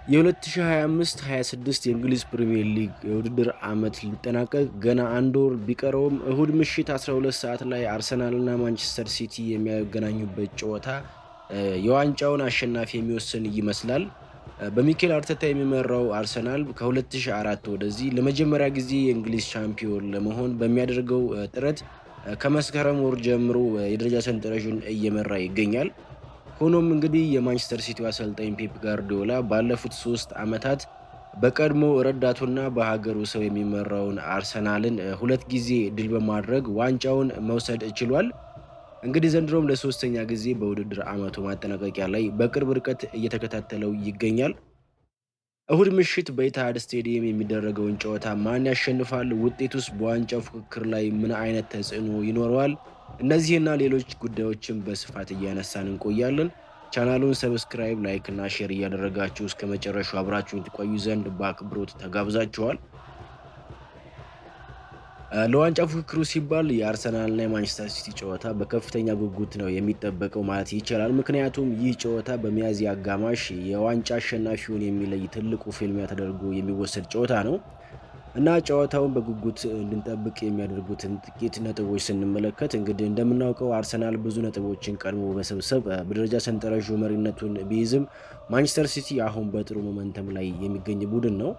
የ2025-26 የእንግሊዝ ፕሪሚየር ሊግ የውድድር ዓመት ሊጠናቀቅ ገና አንድ ወር ቢቀረውም እሁድ ምሽት 12 ሰዓት ላይ አርሰናልና ማንቸስተር ሲቲ የሚያገናኙበት ጨዋታ የዋንጫውን አሸናፊ የሚወስን ይመስላል። በሚኬል አርቴታ የሚመራው አርሰናል ከ2004 ወደዚህ ለመጀመሪያ ጊዜ የእንግሊዝ ሻምፒዮን ለመሆን በሚያደርገው ጥረት ከመስከረም ወር ጀምሮ የደረጃ ሰንጠረዡን እየመራ ይገኛል። ሆኖም እንግዲህ የማንቸስተር ሲቲው አሰልጣኝ ፔፕ ጋርዲዮላ ባለፉት 3 ዓመታት በቀድሞ ረዳቱና በሀገሩ ሰው የሚመራውን አርሰናልን 2 ጊዜ ድል በማድረግ ዋንጫውን መውሰድ ችሏል። እንግዲህ ዘንድሮም ለሶስተኛ ጊዜ በውድድር ዓመቱ ማጠናቀቂያ ላይ በቅርብ ርቀት እየተከታተለው ይገኛል። እሁድ ምሽት በኢትሃድ ስቴዲየም የሚደረገውን ጨዋታ ማን ያሸንፋል? ውጤቱስ በዋንጫው ፉክክር ላይ ምን አይነት ተጽዕኖ ይኖረዋል? እነዚህና ሌሎች ጉዳዮችን በስፋት እያነሳን እንቆያለን። ቻናሉን ሰብስክራይብ፣ ላይክ እና ሼር እያደረጋችሁ እስከ መጨረሻው አብራችሁን ትቆዩ ዘንድ በአክብሮት ተጋብዛችኋል። ለዋንጫ ፉክክሩ ሲባል የአርሰናልና የማንቸስተር ሲቲ ጨዋታ በከፍተኛ ጉጉት ነው የሚጠበቀው ማለት ይቻላል። ምክንያቱም ይህ ጨዋታ በሚያዝያ አጋማሽ የዋንጫ አሸናፊውን የሚለይ ትልቁ ፍልሚያ ተደርጎ የሚወሰድ ጨዋታ ነው እና ጨዋታውን በጉጉት እንድንጠብቅ የሚያደርጉትን ጥቂት ነጥቦች ስንመለከት እንግዲህ እንደምናውቀው አርሰናል ብዙ ነጥቦችን ቀድሞ በመሰብሰብ በደረጃ ሰንጠረዡ መሪነቱን ቢይዝም ማንቸስተር ሲቲ አሁን በጥሩ ሞመንተም ላይ የሚገኝ ቡድን ነው።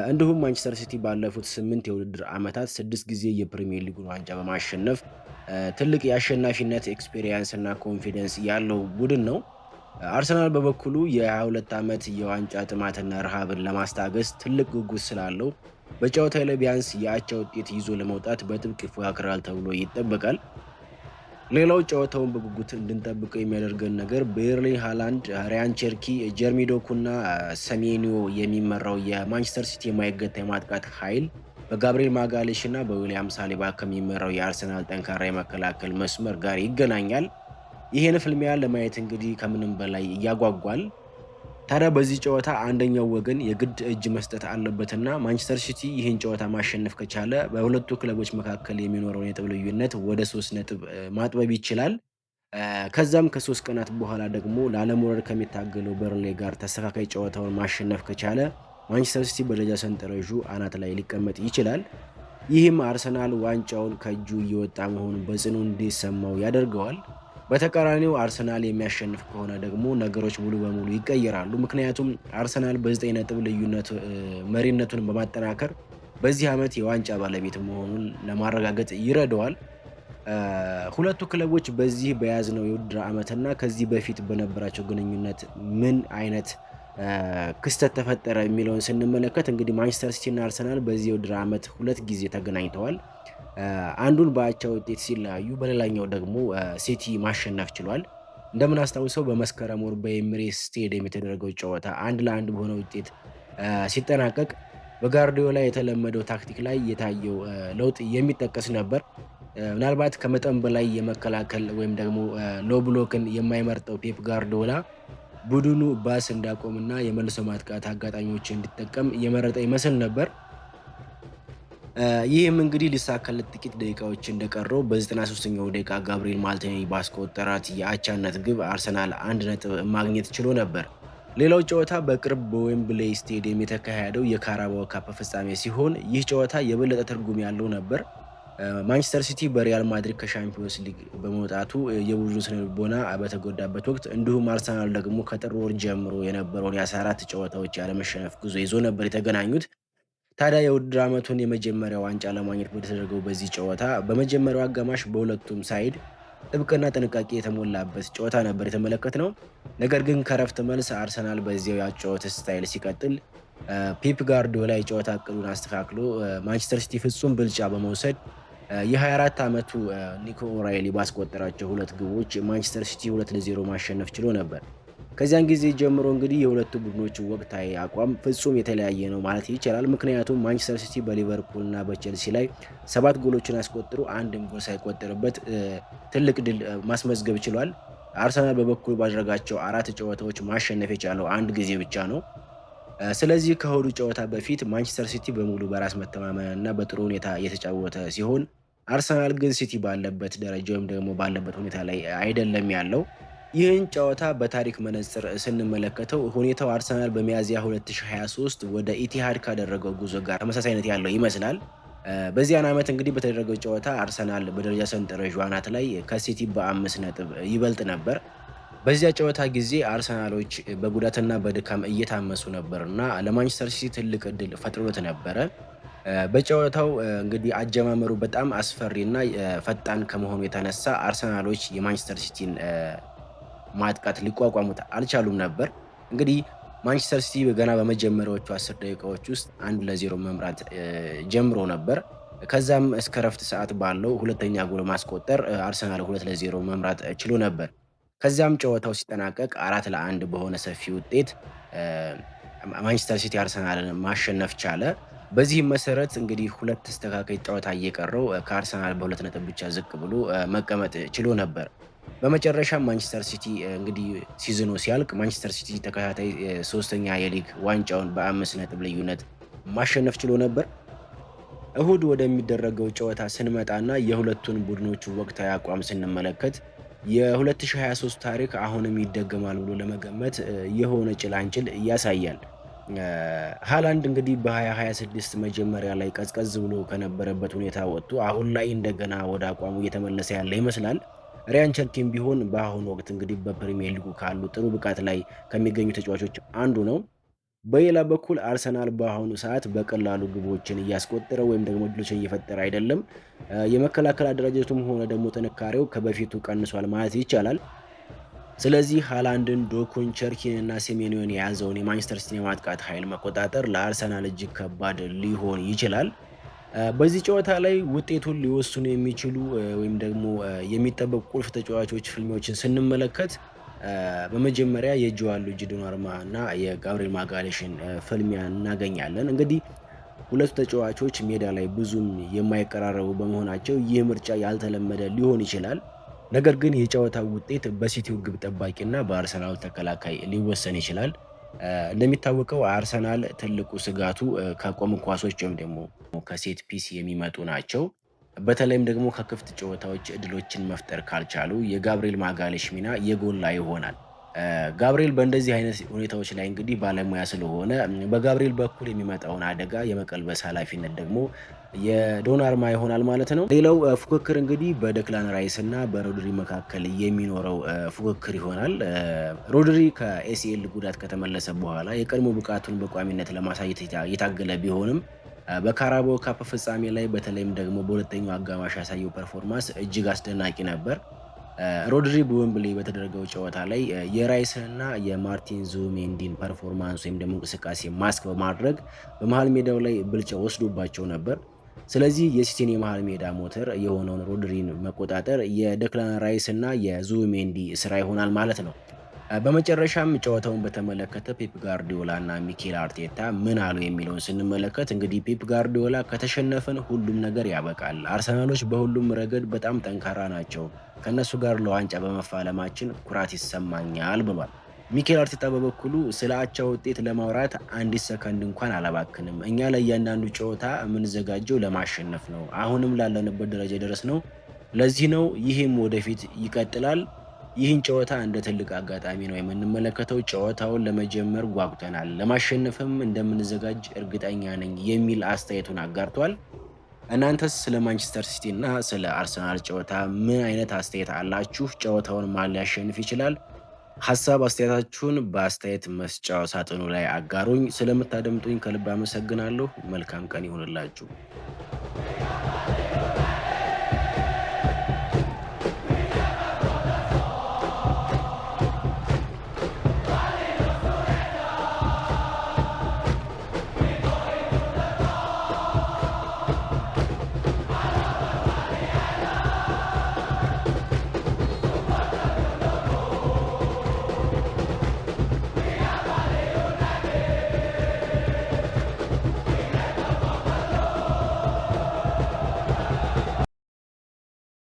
እንዲሁም ማንቸስተር ሲቲ ባለፉት 8 የውድድር ዓመታት 6 ጊዜ የፕሪሚየር ሊጉን ዋንጫ በማሸነፍ ትልቅ የአሸናፊነት ኤክስፔሪየንስ እና ኮንፊደንስ ያለው ቡድን ነው። አርሰናል በበኩሉ የ22 ዓመት የዋንጫ ጥማትና ረሃብን ለማስታገስ ትልቅ ጉጉት ስላለው በጨዋታው ላይ ቢያንስ የአቻ ውጤት ይዞ ለመውጣት በጥብቅ ይፎካከራል ተብሎ ይጠበቃል። ሌላው ጨዋታውን በጉጉት እንድንጠብቀው የሚያደርገን ነገር በኤርሊንግ ሃላንድ፣ ራያን ቸርኪ፣ ጀርሚ ዶኩና ሰሜኒዮ የሚመራው የማንቸስተር ሲቲ የማይገታ የማጥቃት ኃይል በጋብሪኤል ማጋሌሽ እና በዊሊያም ሳሊባ ከሚመራው የአርሰናል ጠንካራ የመከላከል መስመር ጋር ይገናኛል። ይህን ፍልሚያ ለማየት እንግዲህ ከምንም በላይ ያጓጓል። ታዲያ በዚህ ጨዋታ አንደኛው ወገን የግድ እጅ መስጠት አለበትና ማንቸስተር ሲቲ ይህን ጨዋታ ማሸነፍ ከቻለ በሁለቱ ክለቦች መካከል የሚኖረውን የነጥብ ልዩነት ወደ 3 ነጥብ ማጥበብ ይችላል። ከዛም ከ3 ቀናት በኋላ ደግሞ ላለመውረድ ከሚታገለው በርንሌይ ጋር ተስተካካይ ጨዋታውን ማሸነፍ ከቻለ ማንቸስተር ሲቲ በደረጃ ሰንጠረዡ አናት ላይ ሊቀመጥ ይችላል። ይህም አርሰናል ዋንጫውን ከእጁ እየወጣ መሆኑን በጽኑ እንዲሰማው ያደርገዋል። በተቃራኒው አርሰናል የሚያሸንፍ ከሆነ ደግሞ ነገሮች ሙሉ በሙሉ ይቀየራሉ። ምክንያቱም አርሰናል በ9 ነጥብ ልዩነት መሪነቱን በማጠናከር በዚህ ዓመት የዋንጫ ባለቤት መሆኑን ለማረጋገጥ ይረዳዋል። ሁለቱ ክለቦች በዚህ በያዝነው የውድድር ዓመትና ከዚህ በፊት በነበራቸው ግንኙነት ምን አይነት ክስተት ተፈጠረ የሚለውን ስንመለከት እንግዲህ ማንቸስተር ሲቲ እና አርሰናል በዚህ የውድድር ዓመት 2 ጊዜ ተገናኝተዋል። አንዱን በአቻ ውጤት ሲለያዩ በሌላኛው ደግሞ ሲቲ ማሸነፍ ችሏል። እንደምናስታውሰው በመስከረም ወር በኤሚሬትስ ስቴዲየም የተደረገው ጨዋታ 1-1 በሆነ ውጤት ሲጠናቀቅ በጋርዲዮላ የተለመደው ታክቲክ ላይ የታየው ለውጥ የሚጠቀስ ነበር። ምናልባት ከመጠን በላይ የመከላከል ወይም ደግሞ ሎ ብሎክን የማይመርጠው ፔፕ ጋርዲዮላ ቡድኑ ባስ እንዳቆምና የመልሶ ማጥቃት አጋጣሚዎችን እንዲጠቀም የመረጠ ይመስል ነበር። ይህም እንግዲህ ሊሳካለት ጥቂት ደቂቃዎች እንደቀረው በ93ኛው ደቂቃ ጋብሪኤል ማርቲኔሊ ባስቆጠራት የአቻነት ግብ አርሰናል 1 ነጥብ ማግኘት ችሎ ነበር። ሌላው ጨዋታ በቅርብ በዌምብሌይ ስቴዲየም የተካሄደው የካራባኦ ካፕ ፍጻሜ ሲሆን ይህ ጨዋታ የበለጠ ትርጉም ያለው ነበር። ማንቸስተር ሲቲ በሪያል ማድሪድ ከሻምፒዮንስ ሊግ በመውጣቱ የቡድኑ ስነልቦና በተጎዳበት ወቅት እንዲሁም አርሰናል ደግሞ ከጥር ወር ጀምሮ የነበረውን የ14 ጨዋታዎች ያለመሸነፍ ጉዞ ይዞ ነበር የተገናኙት። ታዲያ የውድድር ዓመቱን የመጀመሪያ ዋንጫ ለማግኘት በተደረገው በዚህ ጨዋታ በመጀመሪያው አጋማሽ በሁለቱም ሳይድ ጥብቅና ጥንቃቄ የተሞላበት ጨዋታ ነበር የተመለከትነው። ነገር ግን ከረፍት መልስ አርሰናል በዚያው ያጨዋወት ስታይል ሲቀጥል ፔፕ ጋርዲዮላ የጨዋታ እቅዱን አስተካክሎ ማንቸስተር ሲቲ ፍጹም ብልጫ በመውሰድ የ24 ዓመቱ ኒኮ ኦራይሊ ባስቆጠራቸው 2 ግቦች ማንቸስተር ሲቲ 2-0 ማሸነፍ ችሎ ነበር። ከዚያን ጊዜ ጀምሮ እንግዲህ የሁለቱ ቡድኖች ወቅታዊ አቋም ፍጹም የተለያየ ነው ማለት ይቻላል። ምክንያቱም ማንቸስተር ሲቲ በሊቨርፑል እና በቼልሲ ላይ 7 ጎሎችን አስቆጥሮ አንድም ጎል ሳይቆጠርበት ትልቅ ድል ማስመዝገብ ችሏል። አርሰናል በበኩሉ ባደረጋቸው 4 ጨዋታዎች ማሸነፍ የቻለው አንድ ጊዜ ብቻ ነው። ስለዚህ ከእሁዱ ጨዋታ በፊት ማንቸስተር ሲቲ በሙሉ በራስ መተማመን እና በጥሩ ሁኔታ እየተጫወተ ሲሆን አርሰናል ግን ሲቲ ባለበት ደረጃ ወይም ደግሞ ባለበት ሁኔታ ላይ አይደለም ያለው። ይህን ጨዋታ በታሪክ መነጽር ስንመለከተው ሁኔታው አርሰናል በሚያዝያ 2023 ወደ ኢቲሃድ ካደረገው ጉዞ ጋር ተመሳሳይነት ያለው ይመስላል። በዚያን ዓመት እንግዲህ በተደረገው ጨዋታ አርሰናል በደረጃ ሰንጠረዡ አናት ላይ ከሲቲ በ5 ነጥብ ይበልጥ ነበር። በዚያ ጨዋታ ጊዜ አርሰናሎች በጉዳትና በድካም እየታመሱ ነበርና ለማንቸስተር ሲቲ ትልቅ እድል ፈጥሮት ነበረ። በጨዋታው እንግዲህ አጀማመሩ በጣም አስፈሪና ፈጣን ከመሆኑ የተነሳ አርሰናሎች የማንቸስተር ሲቲን ማጥቃት ሊቋቋሙት አልቻሉም ነበር። እንግዲህ ማንቸስተር ሲቲ ገና በመጀመሪያዎቹ 10 ደቂቃዎች ውስጥ 1-0 መምራት ጀምሮ ነበር። ከዛም እስከ ረፍት ሰዓት ባለው ሁለተኛ ጎል ማስቆጠር አርሰናል 2-0 መምራት ችሎ ነበር። ከዚያም ጨዋታው ሲጠናቀቅ 4-1 በሆነ ሰፊ ውጤት ማንቸስተር ሲቲ አርሰናልን ማሸነፍ ቻለ። በዚህም መሰረት እንግዲህ ሁለት ተስተካካይ ጨዋታ እየቀረው ከአርሰናል በሁለት ነጥብ ብቻ ዝቅ ብሎ መቀመጥ ችሎ ነበር። በመጨረሻም ማንቸስተር ሲቲ እንግዲህ ሲዝኑ ሲያልቅ ማንቸስተር ሲቲ ተከታታይ ሶስተኛ የሊግ ዋንጫውን በ5 ነጥብ ልዩነት ማሸነፍ ችሎ ነበር። እሁድ ወደሚደረገው ጨዋታ ስንመጣና የሁለቱን ቡድኖች ወቅታዊ አቋም ስንመለከት የ2023 ታሪክ አሁንም ይደገማል ብሎ ለመገመት የሆነ ጭላንጭል ያሳያል። ሃላንድ እንግዲህ በ2026 መጀመሪያ ላይ ቀዝቀዝ ብሎ ከነበረበት ሁኔታ ወጥቶ አሁን ላይ እንደገና ወደ አቋሙ እየተመለሰ ያለ ይመስላል። ሪያን ቸርኪም ቢሆን በአሁኑ ወቅት እንግዲህ በፕሪሚየር ሊጉ ካሉ ጥሩ ብቃት ላይ ከሚገኙ ተጫዋቾች አንዱ ነው። በሌላ በኩል አርሰናል በአሁኑ ሰዓት በቀላሉ ግቦችን እያስቆጠረ ወይም ደግሞ እድሎችን እየፈጠረ አይደለም። የመከላከል አደረጃጀቱም ሆነ ደግሞ ጥንካሬው ከበፊቱ ቀንሷል ማለት ይቻላል። ስለዚህ ሃላንድን፣ ዶኩን፣ ቸርኪን እና ሴሜንዮን የያዘውን የማንቸስተር ሲቲ የማጥቃት ኃይል መቆጣጠር ለአርሰናል እጅግ ከባድ ሊሆን ይችላል። በዚህ ጨዋታ ላይ ውጤቱን ሊወስኑ የሚችሉ ወይም ደግሞ የሚጠበቁ ቁልፍ ተጫዋቾች ፍልሚያዎችን ስንመለከት በመጀመሪያ የጆዋን ሉጂ ዶናሩማ እና የጋብሪኤል ማጋሌሽን ፍልሚያ እናገኛለን። እንግዲህ ሁለቱ ተጫዋቾች ሜዳ ላይ ብዙም የማይቀራረቡ በመሆናቸው ይህ ምርጫ ያልተለመደ ሊሆን ይችላል። ነገር ግን የጨዋታው ውጤት በሲቲው ግብ ጠባቂና በአርሰናል ተከላካይ ሊወሰን ይችላል። እንደሚታወቀው አርሰናል ትልቁ ስጋቱ ከቆሙ ኳሶች ወይም ደግሞ ከሴት ፒስ የሚመጡ ናቸው። በተለይም ደግሞ ከክፍት ጨዋታዎች እድሎችን መፍጠር ካልቻሉ የጋብሪኤል ማጋሌሽ ሚና የጎላ ይሆናል። ጋብሪኤል በእንደዚህ አይነት ሁኔታዎች ላይ እንግዲህ ባለሙያ ስለሆነ በጋብሪኤል በኩል የሚመጣውን አደጋ የመቀልበስ ኃላፊነት ደግሞ የዶናርማ ይሆናል ማለት ነው። ሌላው ፉክክር እንግዲህ በደክላን ራይስ እና በሮድሪ መካከል የሚኖረው ፉክክር ይሆናል። ሮድሪ ከኤሲኤል ጉዳት ከተመለሰ በኋላ የቀድሞ ብቃቱን በቋሚነት ለማሳየት የታገለ ቢሆንም በካራባኦ ካፕ ፍጻሜ ላይ በተለይም ደግሞ በሁለተኛው አጋማሽ ያሳየው ፐርፎርማንስ እጅግ አስደናቂ ነበር። ሮድሪ በዌምብሊ በተደረገው ጨዋታ ላይ የራይስንና የማርቲን ዙቢሜንዲን ፐርፎርማንስ ወይም ደግሞ እንቅስቃሴ ማስክ በማድረግ በመሃል ሜዳው ላይ ብልጫ ወስዶባቸው ነበር። ስለዚህ የሲቲን የመሃል ሜዳ ሞተር የሆነውን ሮድሪን መቆጣጠር የደክላን ራይስ እና የዙቢሜንዲ ስራ ይሆናል ማለት ነው። በመጨረሻም ጨዋታውን በተመለከተ ፔፕ ጋርዲዮላ እና ሚኬል አርቴታ ምን አሉ የሚለውን ስንመለከት እንግዲህ ፔፕ ጋርዲዮላ ከተሸነፍን ሁሉም ነገር ያበቃል፣ አርሰናሎች በሁሉም ረገድ በጣም ጠንካራ ናቸው፣ ከእነሱ ጋር ለዋንጫ በመፋለማችን ኩራት ይሰማኛል ብሏል። ሚኬል አርቴታ በበኩሉ ስለ አቻ ውጤት ለማውራት አንዲት ሰከንድ እንኳን አላባክንም፣ እኛ ለእያንዳንዱ ጨዋታ የምንዘጋጀው ለማሸነፍ ነው፣ አሁንም ላለንበት ደረጃ ድረስ ነው፣ ለዚህ ነው፣ ይህም ወደፊት ይቀጥላል። ይህን ጨዋታ እንደ ትልቅ አጋጣሚ ነው የምንመለከተው። ጨዋታውን ለመጀመር ጓጉተናል፣ ለማሸነፍም እንደምንዘጋጅ እርግጠኛ ነኝ የሚል አስተያየቱን አጋርቷል። እናንተስ ስለ ማንቸስተር ሲቲ እና ስለ አርሰናል ጨዋታ ምን አይነት አስተያየት አላችሁ? ጨዋታውን ማን ሊያሸንፍ ይችላል? ሀሳብ አስተያየታችሁን በአስተያየት መስጫው ሳጥኑ ላይ አጋሩኝ። ስለምታደምጡኝ ከልብ አመሰግናለሁ። መልካም ቀን ይሁንላችሁ።